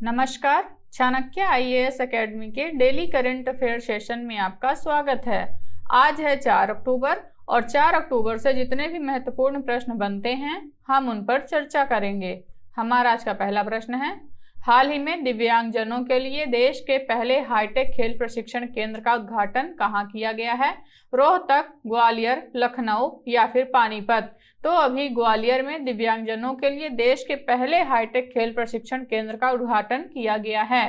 नमस्कार। Chanakya IAS academy के daily current affair session में आपका स्वागत है। आज है 4 अक्टूबर और 4 अक्टूबर से जितने भी महत्वपूर्ण प्रश्न बनते हैं हम उन पर चर्चा करेंगे। हमारा आज का पहला प्रश्न है, हाल ही में दिव्यांगजनों के लिए देश के पहले हाईटेक खेल प्रशिक्षण केंद्र का उद्घाटन कहाँ किया गया है? रोहतक, ग्वालियर, लखनऊ या फिर पानीपत? तो अभी ग्वालियर में दिव्यांगजनों के लिए देश के पहले हाईटेक खेल प्रशिक्षण केंद्र का उद्घाटन किया गया है।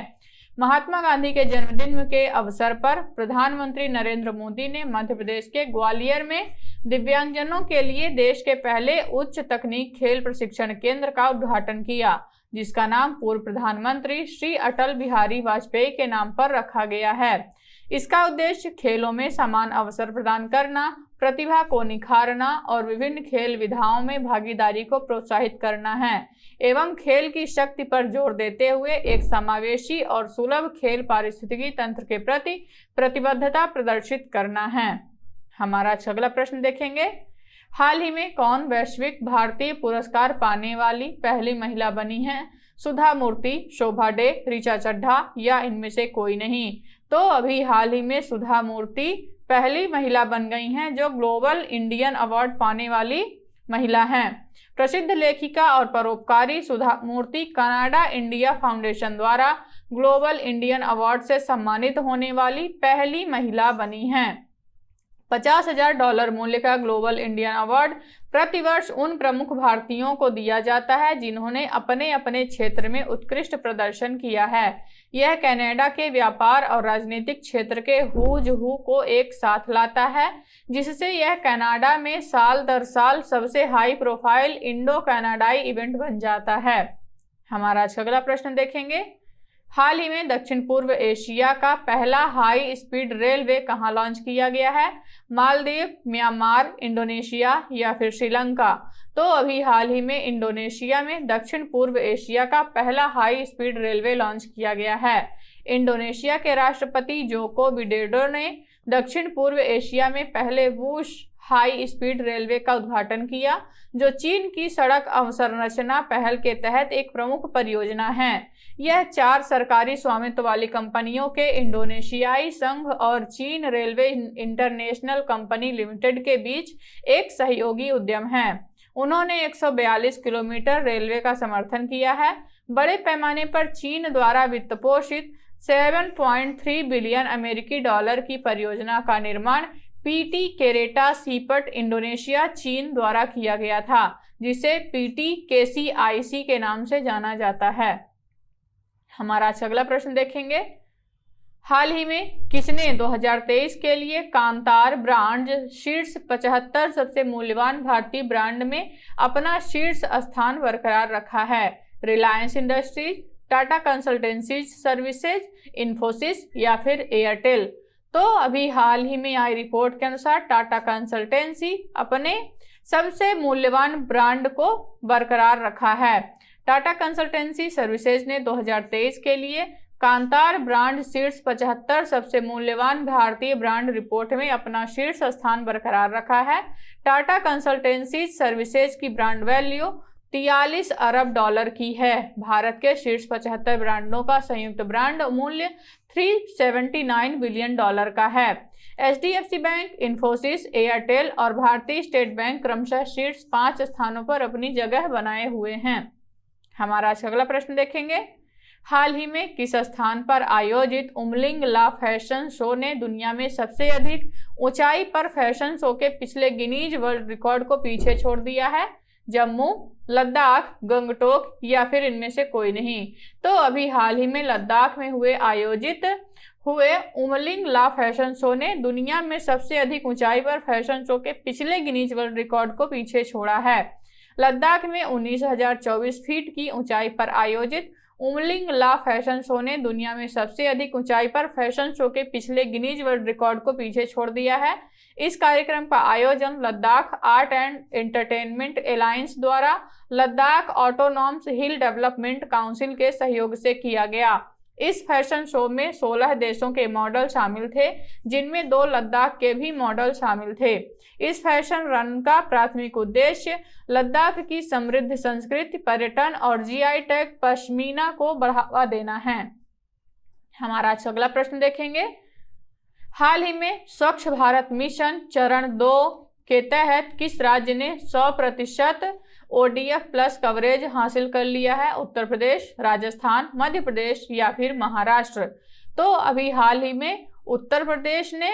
महात्मा गांधी के जन्मदिन के अवसर पर प्रधानमंत्री नरेंद्र मोदी ने मध्य प्रदेश के ग्वालियर में दिव्यांगजनों के लिए देश के पहले उच्च तकनीक खेल प्रशिक्षण केंद्र का उद्घाटन किया, जिसका नाम पूर्व प्रधानमंत्री श्री अटल बिहारी वाजपेयी के नाम पर रखा गया है। इसका उद्देश्य खेलों में समान अवसर प्रदान करना, प्रतिभा को निखारना और विभिन्न खेल विधाओं में भागीदारी को प्रोत्साहित करना है एवं खेल की शक्ति पर जोर देते हुए एक समावेशी और सुलभ खेल पारिस्थितिकी तंत्र के प्रति प्रतिबद्धता प्रदर्शित करना है। हमारा अगला प्रश्न देखेंगे, हाल ही में कौन वैश्विक भारतीय पुरस्कार पाने वाली पहली महिला बनी है? सुधा मूर्ति, शोभा डे, ऋचा चड्ढा या इनमें से कोई नहीं? तो अभी हाल ही में सुधा मूर्ति पहली महिला बन गई हैं जो ग्लोबल इंडियन अवार्ड पाने वाली महिला हैं। प्रसिद्ध लेखिका और परोपकारी सुधा मूर्ति कनाडा इंडिया फाउंडेशन द्वारा ग्लोबल इंडियन अवार्ड से सम्मानित होने वाली पहली महिला बनी हैं। $50,000 मूल्य का ग्लोबल इंडियन अवार्ड प्रतिवर्ष उन प्रमुख भारतीयों को दिया जाता है जिन्होंने अपने अपने क्षेत्र में उत्कृष्ट प्रदर्शन किया है। यह कनाडा के व्यापार और राजनीतिक क्षेत्र के हूजहू को एक साथ लाता है, जिससे यह कनाडा में साल दर साल सबसे हाई प्रोफाइल इंडो कनाडाई इवेंट बन जाता है। हमारा अगला प्रश्न देखेंगे, हाल ही में दक्षिण पूर्व एशिया का पहला हाई स्पीड रेलवे कहाँ लॉन्च किया गया है? मालदीव, म्यांमार, इंडोनेशिया या फिर श्रीलंका? तो अभी हाल ही में इंडोनेशिया में दक्षिण पूर्व एशिया का पहला हाई स्पीड रेलवे लॉन्च किया गया है। इंडोनेशिया के राष्ट्रपति जोको विडोडो ने दक्षिण पूर्व एशिया में पहले वुश हाई स्पीड रेलवे का उद्घाटन किया, जो चीन की सड़क अवसंरचना पहल के तहत एक प्रमुख परियोजना है। यह 4 सरकारी स्वामित्व वाली कंपनियों के इंडोनेशियाई संघ और चीन रेलवे इंटरनेशनल कंपनी लिमिटेड के बीच एक सहयोगी उद्यम है। उन्होंने 142 किलोमीटर रेलवे का समर्थन किया है। बड़े पैमाने पर चीन द्वारा वित्त पोषित 7.3 बिलियन अमेरिकी डॉलर की परियोजना का निर्माण पीटी केरेटा सीपट इंडोनेशिया चीन द्वारा किया गया था, जिसे PTKCIC के नाम से जाना जाता है। हमारा अगला प्रश्न देखेंगे, हाल ही में किसने 2023 के लिए कांतार ब्रांड शीर्ष 75 सबसे मूल्यवान भारतीय ब्रांड में अपना शीर्ष स्थान बरकरार रखा है? Reliance industries, Tata consultancy services, Infosys या फिर एयरटेल? तो अभी हाल ही में आई रिपोर्ट के अनुसार टाटा कंसल्टेंसी अपने सबसे मूल्यवान ब्रांड को बरकरार रखा है। टाटा कंसल्टेंसी सर्विसेज ने 2023 के लिए कांतार ब्रांड शीर्ष 75 सबसे मूल्यवान भारतीय ब्रांड रिपोर्ट में अपना शीर्ष स्थान बरकरार रखा है। टाटा कंसल्टेंसी सर्विसेज की ब्रांड वैल्यू $43 अरब की है। भारत के शीर्ष 75 ब्रांडों का संयुक्त ब्रांड मूल्य $379 बिलियन का है। HDFC बैंक, इन्फोसिस, एयरटेल और भारतीय स्टेट बैंक क्रमशः शीर्ष 5 स्थानों पर अपनी जगह बनाए हुए हैं। हमारा अगला प्रश्न देखेंगे, हाल ही में किस स्थान पर आयोजित उमलिंग ला फैशन शो ने दुनिया में सबसे अधिक ऊंचाई पर फैशन शो के पिछले गिनीज वर्ल्ड रिकॉर्ड को पीछे छोड़ दिया है? जम्मू, लद्दाख, गंगटोक या फिर इनमें से कोई नहीं? तो अभी हाल ही में लद्दाख में आयोजित हुए उमलिंग ला फैशन शो ने दुनिया में सबसे अधिक ऊंचाई पर फैशन शो के पिछले गिनीज वर्ल्ड रिकॉर्ड को पीछे छोड़ा है। लद्दाख में 19,024 फीट की ऊंचाई पर आयोजित उमलिंग ला फैशन शो ने दुनिया में सबसे अधिक ऊंचाई पर फैशन शो के पिछले गिनीज वर्ल्ड रिकॉर्ड को पीछे छोड़ दिया है। इस कार्यक्रम का आयोजन Ladakh Art and Entertainment Alliance द्वारा Ladakh Autonomous Hill Development Council के सहयोग से किया गया। इस फैशन शो में 16 देशों के मॉडल शामिल थे, जिनमें 2 लद्दाख के भी मॉडल शामिल थे। इस फैशन रन का प्राथमिक उद्देश्य लद्दाख की समृद्ध संस्कृति, पर्यटन और जीआई टैग पश्मीना को बढ़ावा देना है। हमारा आज अगला प्रश्न देखेंगे। हाल ही में स्वच्छ भारत मिशन चरण 2 के तहत किस राज्य ने 100% ODF प्लस कवरेज हासिल कर लिया है? उत्तर प्रदेश, राजस्थान, मध्य प्रदेश या फिर महाराष्ट्र। तो अभी हाल ही में उत्तर प्रदेश ने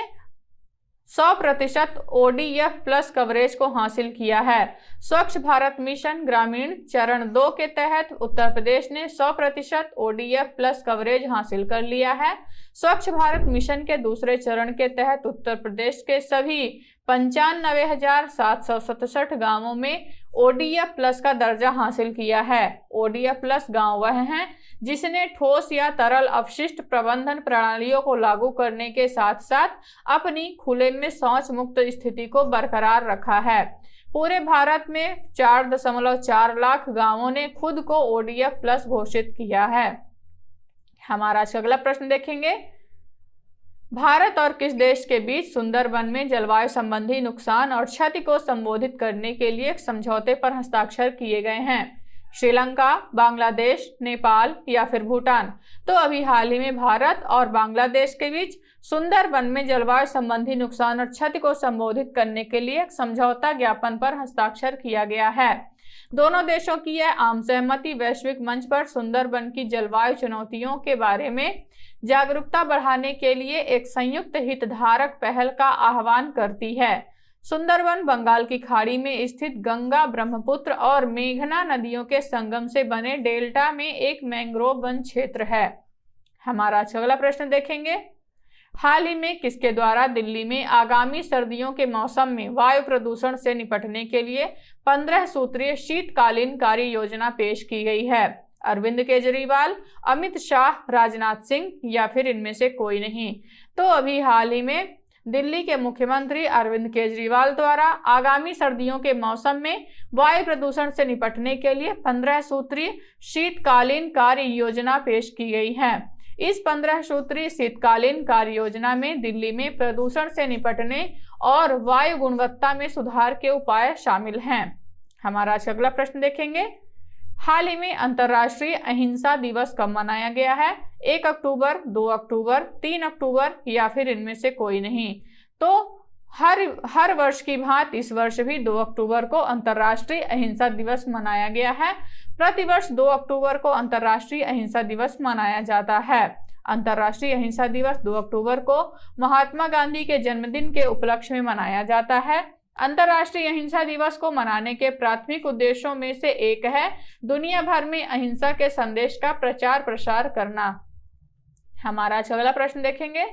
100% ODF प्लस कवरेज को हासिल किया है। स्वच्छ भारत मिशन ग्रामीण चरण 2 के तहत उत्तर प्रदेश ने 100% ODF प्लस कवरेज हासिल कर लिया है। स्वच्छ भारत मिशन के दूसरे चरण के तहत उत्तर प्रदेश के सभी 95,767 गांवों में ODF प्लस का दर्जा हासिल किया है। ODF प्लस गांव वह हैं जिसने ठोस या तरल अपशिष्ट प्रबंधन प्रणालियों को लागू करने के साथ साथ अपनी खुले में शौच मुक्त स्थिति को बरकरार रखा है। पूरे भारत में 4.4 लाख गांवों ने खुद को ODF प्लस घोषित किया है। हमारा अगला प्रश्न देखेंगे। भारत और किस देश के बीच सुंदरबन में जलवायु संबंधी नुकसान और क्षति को संबोधित करने के लिए एक समझौते पर हस्ताक्षर किए गए हैं? श्रीलंका, बांग्लादेश, नेपाल या फिर भूटान। तो अभी हाल ही में भारत और बांग्लादेश के बीच सुंदरबन में जलवायु संबंधी नुकसान और क्षति को संबोधित करने के लिए एक समझौता ज्ञापन पर हस्ताक्षर किया गया है। दोनों देशों की यह आम सहमति वैश्विक मंच पर सुंदरबन की जलवायु चुनौतियों के बारे में जागरूकता बढ़ाने के लिए एक संयुक्त हितधारक पहल का आह्वान करती है। सुंदरबन बंगाल की खाड़ी में स्थित गंगा, ब्रह्मपुत्र और मेघना नदियों के संगम से बने डेल्टा में एक मैंग्रोव वन क्षेत्र है। हमारा अगला प्रश्न देखेंगे। हाल ही में किसके द्वारा दिल्ली में आगामी सर्दियों के मौसम में वायु प्रदूषण से निपटने के लिए 15 सूत्रीय शीतकालीन कार्य योजना पेश की गई है? अरविंद केजरीवाल, अमित शाह, राजनाथ सिंह या फिर इनमें से कोई नहीं। तो अभी हाल ही में दिल्ली के मुख्यमंत्री अरविंद केजरीवाल द्वारा आगामी सर्दियों के मौसम में वायु प्रदूषण से निपटने के लिए 15 सूत्रीय शीतकालीन कार्य योजना पेश की गई है। इस 15 सूत्रीय शीतकालीन कार्य योजना में दिल्ली में प्रदूषण से निपटने और वायु गुणवत्ता में सुधार के उपाय शामिल हैं। हमारा अगला प्रश्न देखेंगे। हाल ही में अंतर्राष्ट्रीय अहिंसा दिवस कब मनाया गया है? 1 अक्टूबर, 2 अक्टूबर, 3 अक्टूबर या फिर इनमें से कोई नहीं। तो हर वर्ष की भांति इस वर्ष भी 2 अक्टूबर को अंतर्राष्ट्रीय अहिंसा दिवस मनाया गया है। प्रतिवर्ष 2 अक्टूबर को अंतर्राष्ट्रीय अहिंसा दिवस मनाया जाता है। अंतर्राष्ट्रीय अहिंसा दिवस 2 अक्टूबर को महात्मा गांधी के जन्मदिन के उपलक्ष्य में मनाया जाता है। अंतर्राष्ट्रीय अहिंसा दिवस को मनाने के प्राथमिक उद्देश्यों में से एक है दुनिया भर में अहिंसा के संदेश का प्रचार प्रसार करना। हमारा अगला प्रश्न देखेंगे।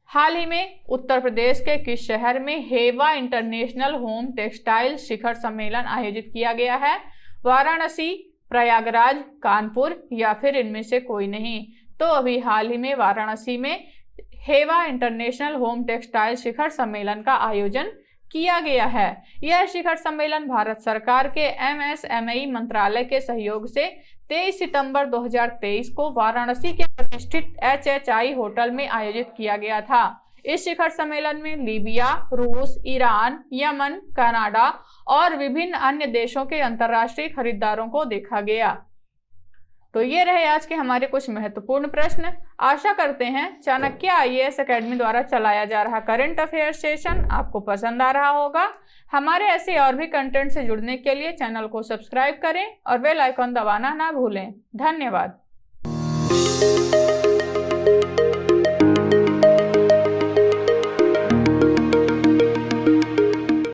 हाल ही में उत्तर प्रदेश के किस शहर में हेवा इंटरनेशनल होम टेक्सटाइल शिखर सम्मेलन आयोजित किया गया है? वाराणसी, प्रयागराज, कानपुर या फिर इनमें से कोई नहीं। तो अभी हाल ही में वाराणसी में हेवा इंटरनेशनल होम टेक्सटाइल शिखर सम्मेलन का आयोजन किया गया है। यह शिखर सम्मेलन भारत सरकार के MSME मंत्रालय के सहयोग से 23 सितंबर 2023 को वाराणसी के प्रतिष्ठित HHI होटल में आयोजित किया गया था। इस शिखर सम्मेलन में लीबिया, रूस, ईरान, यमन, कनाडा और विभिन्न अन्य देशों के अंतर्राष्ट्रीय खरीदारों को देखा गया। तो ये रहे आज के हमारे कुछ महत्वपूर्ण प्रश्न। आशा करते हैं चाणक्य IAS अकेडमी द्वारा चलाया जा रहा करंट अफेयर सेशन आपको पसंद आ रहा होगा। हमारे ऐसे और भी कंटेंट से जुड़ने के लिए चैनल को सब्सक्राइब करें और बेल आइकॉन दबाना ना भूलें। धन्यवाद।